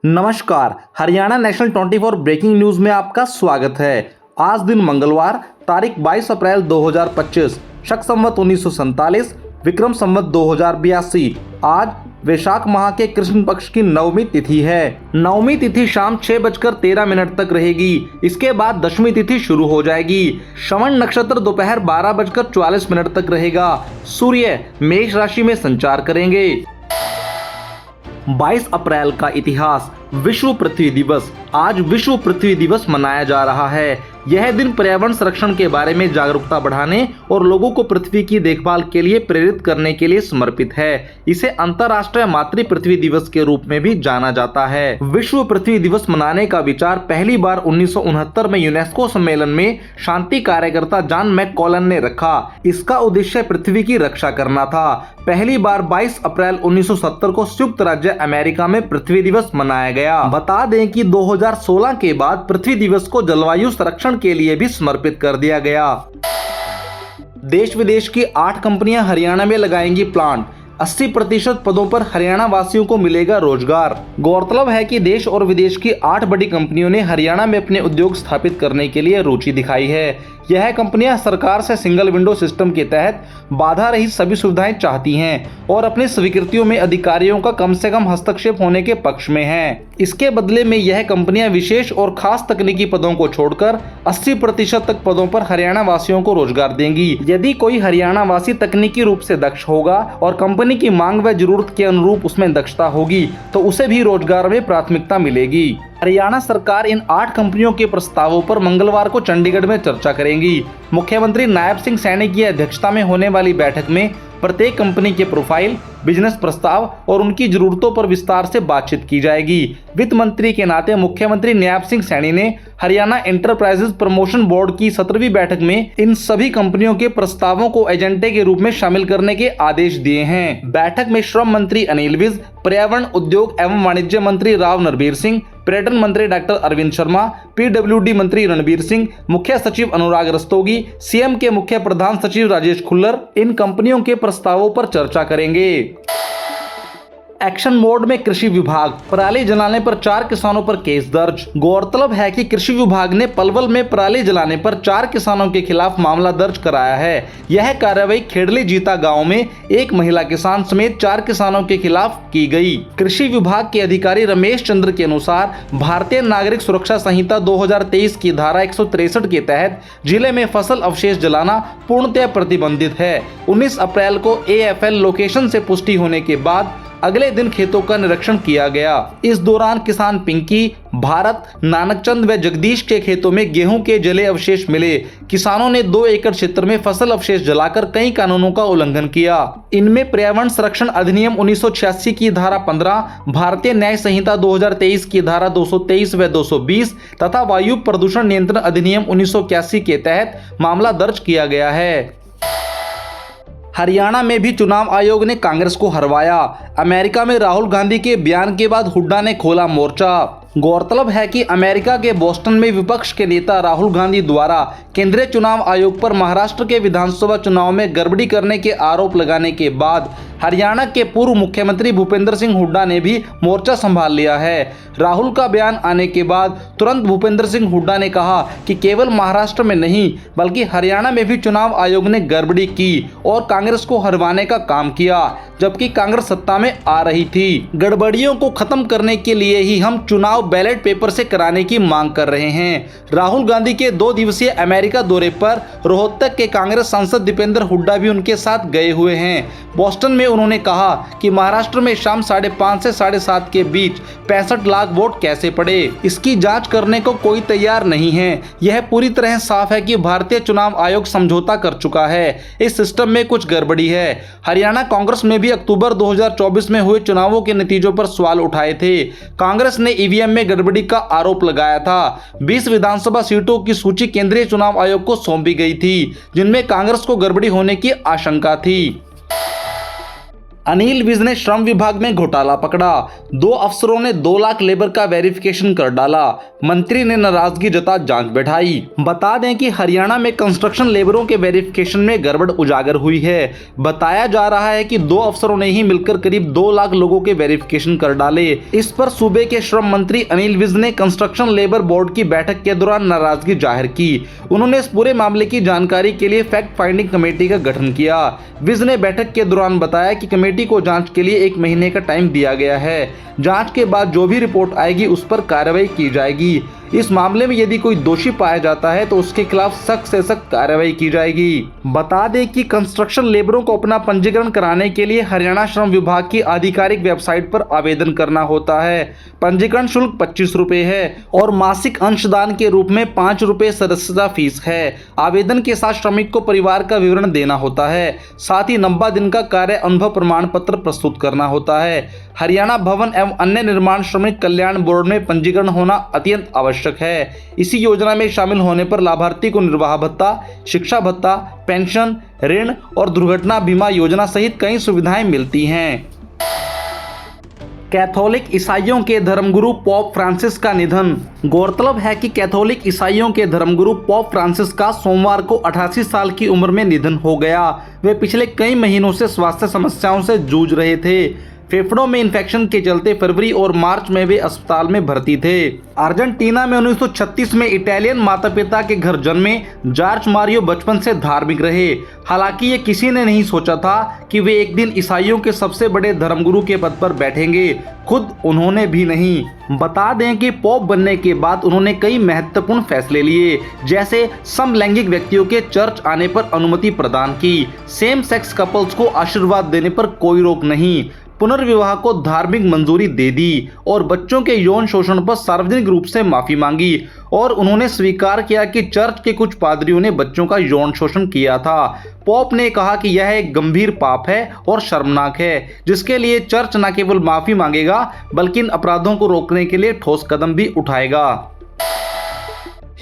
नमस्कार, Haryana national 24 breaking news में आपका स्वागत है। आज दिन मंगलवार तारीख 22 अप्रैल 2025, शक संवत 1947, विक्रम संवत 2082। आज वैशाख माह के कृष्ण पक्ष की नवमी तिथि है। नवमी तिथि शाम 6:13 तक रहेगी। इसके बाद दशमी तिथि शुरू हो जाएगी। श्रवण नक्षत्र दोपहर 12:44 तक रहेगा। सूर्य मेष राशि में संचार करेंगे। 22 अप्रैल का इतिहास। विश्व पृथ्वी दिवस। आज विश्व पृथ्वी दिवस मनाया जा रहा है। यह दिन पर्यावरण संरक्षण के बारे में जागरूकता बढ़ाने और लोगों को पृथ्वी की देखभाल के लिए प्रेरित करने के लिए समर्पित है। इसे अंतर्राष्ट्रीय मातृ पृथ्वी दिवस के रूप में भी जाना जाता है। विश्व पृथ्वी दिवस मनाने का विचार पहली बार 1969 में यूनेस्को सम्मेलन में शांति कार्यकर्ता जॉन मैककॉलन ने रखा। इसका उद्देश्य पृथ्वी की रक्षा करना था। पहली बार 22 अप्रैल 1970 को संयुक्त राज्य अमेरिका में पृथ्वी दिवस मनाया गया। बता दें कि 2016 के बाद पृथ्वी दिवस को जलवायु संरक्षण के लिए भी समर्पित कर दिया गया। देश विदेश की 8 कंपनियां हरियाणा में लगाएंगी प्लांट। 80% पदों पर हरियाणा वासियों को मिलेगा रोजगार। गौरतलब है कि देश और विदेश की 8 बड़ी कंपनियों ने हरियाणा में अपने उद्योग स्थापित करने के लिए रुचि दिखाई है। यह कंपनियां सरकार से सिंगल विंडो सिस्टम के तहत बाधा रहित सभी सुविधाएं चाहती हैं और अपनी स्वीकृतियों में अधिकारियों का कम से कम हस्तक्षेप होने के पक्ष में हैं। इसके बदले में यह कंपनियां विशेष और खास तकनीकी पदों को छोड़कर 80% तक पदों पर हरियाणा वासियों को रोजगार देंगी। यदि कोई हरियाणा वासी तकनीकी रूप से दक्ष होगा और कंपनी की मांग व जरूरत के अनुरूप उसमें दक्षता होगी तो उसे भी रोजगार में प्राथमिकता मिलेगी। हरियाणा सरकार इन 8 कंपनियों के प्रस्तावों पर मंगलवार को चंडीगढ़ में चर्चा करेगी। मुख्यमंत्री नायब सिंह सैनी की अध्यक्षता में होने वाली बैठक में प्रत्येक कंपनी के प्रोफाइल, बिजनेस प्रस्ताव और उनकी जरूरतों पर विस्तार से बातचीत की जाएगी। वित्त मंत्री के नाते मुख्यमंत्री नायब सिंह सैनी ने हरियाणा एंटरप्राइजेज प्रमोशन बोर्ड की 17वीं बैठक में इन सभी कंपनियों के प्रस्तावों को एजेंडे के रूप में शामिल करने के आदेश दिए हैं। बैठक में श्रम मंत्री अनिल विज, पर्यावरण, उद्योग एवं वाणिज्य मंत्री राव नरबीर सिंह, पर्यटन मंत्री डॉक्टर अरविंद शर्मा, पीडब्ल्यूडी मंत्री रणबीर सिंह, मुख्य सचिव अनुराग रस्तोगी, सीएम के मुख्य प्रधान सचिव राजेश खुल्लर इन कंपनियों के प्रस्तावों पर चर्चा करेंगे। एक्शन मोड में कृषि विभाग। पराली जलाने पर 4 किसानों पर केस दर्ज। गौरतलब है कि कृषि विभाग ने पलवल में पराली जलाने पर 4 किसानों के खिलाफ मामला दर्ज कराया है। यह कार्रवाई खेड़ली जीता गांव में एक महिला किसान समेत 4 किसानों के खिलाफ की गई। कृषि विभाग के अधिकारी रमेश चंद्र के अनुसार भारतीय नागरिक सुरक्षा संहिता 2023 की धारा 163 के तहत जिले में फसल अवशेष जलाना पूर्णतः प्रतिबंधित है। 19 अप्रैल को AFL लोकेशन से पुष्टि होने के बाद अगले दिन खेतों का निरीक्षण किया गया। इस दौरान किसान पिंकी, भारत, नानकचंद व जगदीश के खेतों में गेहूं के जले अवशेष मिले। किसानों ने 2 एकड़ क्षेत्र में फसल अवशेष जलाकर कई कानूनों का उल्लंघन किया। इनमें पर्यावरण संरक्षण अधिनियम 1986 की धारा 15, भारतीय न्याय संहिता 2023 की धारा 223 व 220 तथा वायु प्रदूषण नियंत्रण अधिनियम 1981 के तहत मामला दर्ज किया गया है। हरियाणा में भी चुनाव आयोग ने कांग्रेस को हरवाया। अमेरिका में राहुल गांधी के बयान के बाद हुड्डा ने खोला मोर्चा। गौरतलब है कि अमेरिका के बोस्टन में विपक्ष के नेता राहुल गांधी द्वारा केंद्रीय चुनाव आयोग पर महाराष्ट्र के विधानसभा चुनाव में गड़बड़ी करने के आरोप लगाने के बाद हरियाणा के पूर्व मुख्यमंत्री भूपेंद्र सिंह हुड्डा ने भी मोर्चा संभाल लिया है। राहुल का बयान आने के बाद तुरंत भूपेंद्र सिंह हुड्डा ने कहा कि केवल महाराष्ट्र में नहीं बल्कि हरियाणा में भी चुनाव आयोग ने गड़बड़ी की और कांग्रेस को हरवाने का काम किया, जबकि कांग्रेस सत्ता में आ रही थी। गड़बड़ियों को खत्म करने के लिए ही हम चुनाव बैलेट पेपर से कराने की मांग कर रहे हैं। राहुल गांधी के 2 दिवसीय अमेरिका दौरे पर रोहतक के कांग्रेस सांसद दीपेंद्र हुड्डा भी उनके साथ गए हुए हैं। बोस्टन में उन्होंने कहा कि महाराष्ट्र में शाम 5:30 से 7:30 के बीच 65 लाख वोट कैसे पड़े, इसकी जांच करने को कोई तैयार नहीं है। यह पूरी तरह साफ है कि भारतीय चुनाव आयोग समझौता कर चुका है। इस सिस्टम में कुछ गड़बड़ी है। हरियाणा कांग्रेस ने भी अक्टूबर 2024 में हुए चुनावों के नतीजों पर सवाल उठाए थे। कांग्रेस ने ईवीएम में गड़बड़ी का आरोप लगाया था। 20 विधानसभा सीटों की सूची केंद्रीय चुनाव आयोग को सौंपी गई थी, जिनमें कांग्रेस को गड़बड़ी होने की आशंका थी। अनिल विज ने श्रम विभाग में घोटाला पकड़ा, 2 अफसरों ने 2 लाख लेबर का वेरिफिकेशन कर डाला, मंत्री ने नाराजगी जता जांच बैठाई। बता दें कि हरियाणा में कंस्ट्रक्शन लेबरों के वेरिफिकेशन में गड़बड़ उजागर हुई है। बताया जा रहा है कि 2 अफसरों ने ही मिलकर करीब 2 लाख लोगों के वेरिफिकेशन कर डाले। इस पर सूबे के श्रम मंत्री अनिल विज ने कंस्ट्रक्शन लेबर बोर्ड की बैठक के दौरान नाराजगी जाहिर की। उन्होंने इस पूरे मामले की जानकारी के लिए फैक्ट फाइंडिंग कमेटी का गठन किया। विज ने बैठक के दौरान बताया कि कमेटी को जांच के लिए 1 महीने का टाइम दिया गया है। जांच के बाद जो भी रिपोर्ट आएगी उस पर कार्रवाई की जाएगी। इस मामले में यदि कोई दोषी पाया जाता है तो उसके खिलाफ सख्त से सख्त कार्रवाई की जाएगी। बता दें कि कंस्ट्रक्शन लेबरों को अपना पंजीकरण कराने के लिए हरियाणा श्रम विभाग की आधिकारिक वेबसाइट पर आवेदन करना होता है। पंजीकरण शुल्क 25 रुपए है और मासिक अंशदान के रूप में 5 रुपए सदस्यता फीस है। आवेदन के साथ श्रमिक को परिवार का विवरण देना होता है। साथ ही 90 दिन का कार्य अनुभव प्रमाण पत्र प्रस्तुत करना होता है। हरियाणा भवन एवं अन्य निर्माण श्रमिक कल्याण बोर्ड में पंजीकरण होना अत्यंत आवश्यक है। इसी योजना में शामिल होने पर लाभार्थी को निर्वाह भत्ता, शिक्षा भत्ता, पेंशन, ऋण और दुर्घटना बीमा योजना सहित कई सुविधाएं मिलती हैं। कैथोलिक ईसाइयों के धर्मगुरु पोप फ्रांसिस का निधन। गौरतलब है कि कैथोलिक ईसाइयों के धर्मगुरु पोप फ्रांसिस का सोमवार को 88 साल की उम्र में निधन हो गया। वे पिछले कई महीनों से स्वास्थ्य समस्याओं से जूझ रहे थे। फेफड़ों में इन्फेक्शन के चलते फरवरी और मार्च में वे अस्पताल में भर्ती थे। अर्जेंटीना में 1936 में इटालियन माता पिता के घर जन्मे जॉर्ज मारियो बचपन से धार्मिक रहे। हालांकि ये किसी ने नहीं सोचा था कि वे एक दिन ईसाइयों के सबसे बड़े धर्मगुरु के पद पर बैठेंगे, खुद उन्होंने भी नहीं। बता दें कि पोप बनने के बाद उन्होंने कई महत्वपूर्ण फैसले लिए, जैसे समलैंगिक व्यक्तियों के चर्च आने पर अनुमति प्रदान की, सेम सेक्स कपल्स को आशीर्वाद देने पर कोई रोक नहीं, पुनर्विवाह को धार्मिक मंजूरी दे दी और बच्चों के यौन शोषण पर सार्वजनिक रूप से माफी मांगी। और उन्होंने स्वीकार किया कि चर्च के कुछ पादरियों ने बच्चों का यौन शोषण किया था। पोप ने कहा कि यह एक गंभीर पाप है और शर्मनाक है, जिसके लिए चर्च न केवल माफी मांगेगा बल्कि इन अपराधों को रोकने के लिए ठोस कदम भी उठाएगा।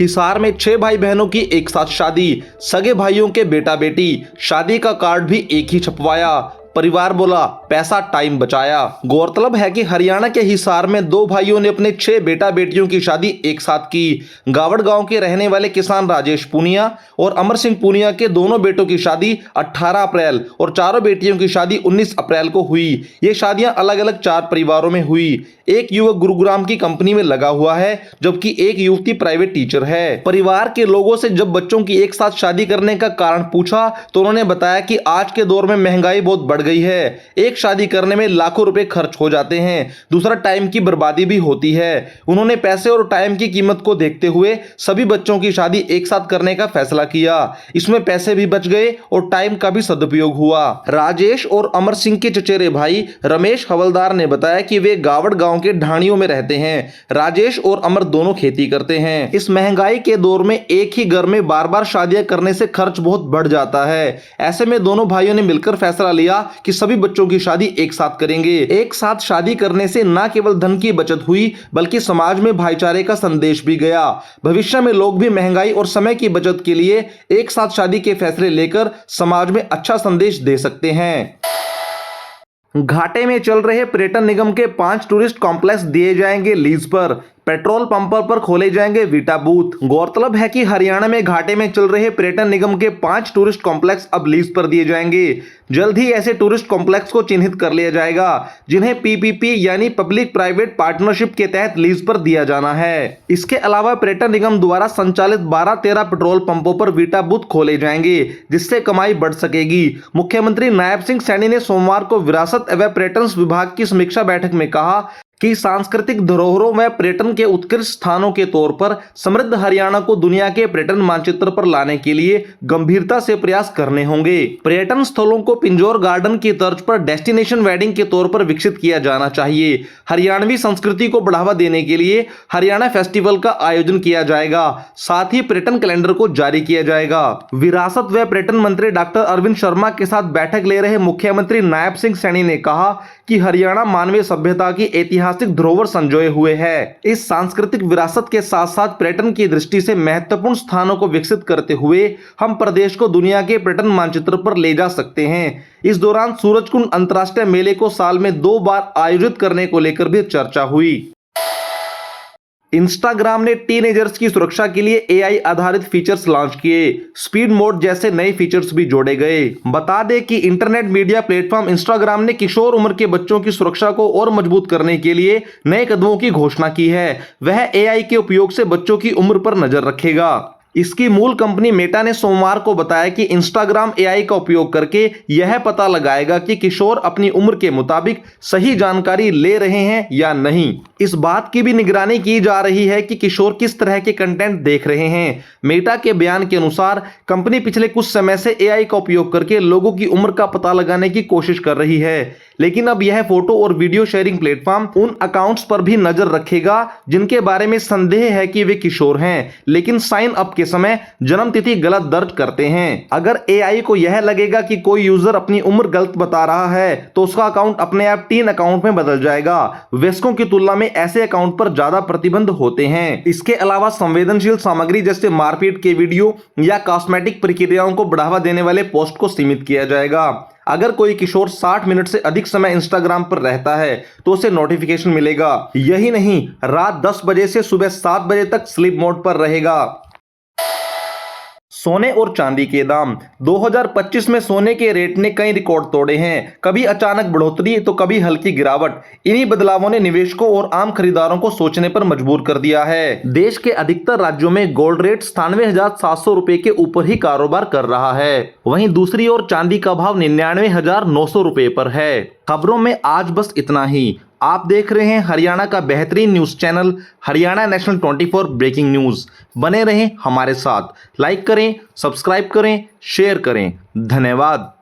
हिसार में 6 भाई बहनों की एक साथ शादी, सगे भाइयों के बेटा बेटी, शादी का कार्ड भी एक ही छपवाया। परिवार बोला पैसा टाइम बचाया। गौरतलब है कि हरियाणा के हिसार में 2 भाइयों ने अपने 6 बेटा बेटियों की शादी एक साथ की। गावड़ गांव के रहने वाले किसान राजेश पूनिया और अमर सिंह पूनिया के दोनों बेटों की शादी 18 अप्रैल और चारों बेटियों की शादी 19 अप्रैल को हुई। ये शादियां अलग अलग 4 परिवारों में हुई। एक युवक गुरुग्राम की कंपनी में लगा हुआ है, जबकि एक युवती प्राइवेट टीचर है। परिवार के लोगों से जब बच्चों की एक साथ शादी करने का कारण पूछा तो उन्होंने बताया कि आज के दौर में महंगाई बहुत बढ़ गई है। एक शादी करने में लाखों रुपए खर्च हो जाते हैं, दूसरा टाइम की बर्बादी भी होती है। उन्होंने पैसे और टाइम की कीमत को देखते हुए सभी बच्चों की शादी एक साथ करने का फैसला किया। इसमें पैसे भी बच गए और टाइम का भी सदुपयोग हुआ। राजेश और अमर सिंह के चचेरे भाई रमेश हवलदार ने बताया कि वे गावड़ गांव के ढाणियों में रहते हैं। राजेश और अमर दोनों खेती करते हैं। इस महंगाई के दौर में एक ही घर में बार बार शादियां करने से खर्च बहुत बढ़ जाता है। ऐसे में दोनों भाइयों ने मिलकर फैसला लिया कि सभी बच्चों की शादी एक साथ करेंगे। एक साथ शादी करने से न केवल धन की बचत हुई बल्कि समाज में भाईचारे का संदेश भी गया। भविष्य में लोग भी महंगाई और समय की बचत के लिए एक साथ शादी के फैसले लेकर समाज में अच्छा संदेश दे सकते हैं। घाटे में चल रहे पर्यटन निगम के 5 टूरिस्ट कॉम्प्लेक्स दिए जाएंगे लीज पर। पेट्रोल पंपों पर खोले जाएंगे वीटा बूथ। गौरतलब है कि हरियाणा में घाटे में चल रहे पर्यटन निगम के 5 टूरिस्ट कॉम्प्लेक्स अब लीज पर दिए जाएंगे। जल्द ही ऐसे टूरिस्ट कॉम्प्लेक्स को चिन्हित कर लिया जाएगा जिन्हें पीपीपी यानी पब्लिक प्राइवेट पार्टनरशिप के तहत लीज पर दिया जाना है। इसके अलावा पर्यटन निगम द्वारा संचालित 12-13 पेट्रोल पंपों पर वीटा बूथ खोले जाएंगे, जिससे कमाई बढ़ सकेगी। मुख्यमंत्री नायब सिंह सैनी ने सोमवार को विरासत एवं पर्यटन विभाग की समीक्षा बैठक में कहा कि सांस्कृतिक धरोहरों व पर्यटन के उत्कृष्ट स्थानों के तौर पर समृद्ध हरियाणा को दुनिया के पर्यटन मानचित्र पर लाने के लिए गंभीरता से प्रयास करने होंगे। पर्यटन स्थलों को पिंजौर गार्डन की तर्ज पर डेस्टिनेशन वेडिंग के तौर पर विकसित किया जाना चाहिए। हरियाणवी संस्कृति को बढ़ावा देने के लिए हरियाणा फेस्टिवल का आयोजन किया जाएगा। साथ ही पर्यटन कैलेंडर को जारी किया जाएगा। विरासत व पर्यटन मंत्री डॉक्टर अरविंद शर्मा के साथ बैठक ले रहे मुख्यमंत्री नायब सिंह सैनी ने कहा कि हरियाणा मानवीय सभ्यता की ऐतिहासिक ऐतिहासिक धरोहर संजोए हुए है। इस सांस्कृतिक विरासत के साथ साथ पर्यटन की दृष्टि से महत्वपूर्ण स्थानों को विकसित करते हुए हम प्रदेश को दुनिया के पर्यटन मानचित्र पर ले जा सकते हैं। इस दौरान सूरजकुंड अंतर्राष्ट्रीय मेले को साल में 2 बार आयोजित करने को लेकर भी चर्चा हुई। इंस्टाग्राम ने टीनेजर्स की सुरक्षा के लिए एआई आधारित फीचर्स लॉन्च किए। स्पीड मोड जैसे नए फीचर्स भी जोड़े गए। बता दें कि इंटरनेट मीडिया प्लेटफॉर्म इंस्टाग्राम ने किशोर उम्र के बच्चों की सुरक्षा को और मजबूत करने के लिए नए कदमों की घोषणा की है। वह एआई के उपयोग से बच्चों की उम्र पर नजर रखेगा। इसकी मूल कंपनी मेटा ने सोमवार को बताया कि इंस्टाग्राम एआई का उपयोग करके यह पता लगाएगा कि किशोर अपनी उम्र के मुताबिक सही जानकारी ले रहे हैं या नहीं। इस बात की भी निगरानी की जा रही है कि किशोर किस तरह के कंटेंट देख रहे हैं। मेटा के बयान के अनुसार कंपनी पिछले कुछ समय से एआई का उपयोग करके लोगों की उम्र का पता लगाने की कोशिश कर रही है, लेकिन अब यह फोटो और वीडियो शेयरिंग प्लेटफॉर्म उन अकाउंट्स पर भी नजर रखेगा जिनके बारे में संदेह है कि वे किशोर हैं, लेकिन साइन अप के समय जन्म तिथि गलत दर्ज करते हैं। अगर एआई को यह लगेगा कि कोई यूजर अपनी उम्र गलत बता रहा है तो उसका अकाउंट अपने आप टीन अकाउंट में बदल जाएगा। वयस्कों की तुलना में ऐसे अकाउंट पर ज्यादा प्रतिबंध होते हैं। इसके अलावा संवेदनशील सामग्री जैसे मारपीट के वीडियो या कॉस्मेटिक प्रक्रियाओं को बढ़ावा देने वाले पोस्ट को सीमित किया जाएगा। अगर कोई किशोर 60 मिनट से अधिक समय इंस्टाग्राम पर रहता है तो उसे नोटिफिकेशन मिलेगा। यही नहीं, रात 10 बजे से सुबह 7 बजे तक स्लीप मोड पर रहेगा। सोने और चांदी के दाम 2025 में सोने के रेट ने कई रिकॉर्ड तोड़े हैं। कभी अचानक बढ़ोतरी तो कभी हल्की गिरावट। इन्हीं बदलावों ने निवेशकों और आम खरीदारों को सोचने पर मजबूर कर दिया है। देश के अधिकतर राज्यों में गोल्ड रेट 97,700 रुपए के ऊपर ही कारोबार कर रहा है। वहीं दूसरी ओर चांदी का भाव 99,900 रुपए पर है। खबरों में आज बस इतना ही। आप देख रहे हैं हरियाणा का बेहतरीन news channel Haryana national 24 breaking news. बने रहें हमारे साथ। लाइक करें, सब्सक्राइब करें, शेयर करें। धन्यवाद।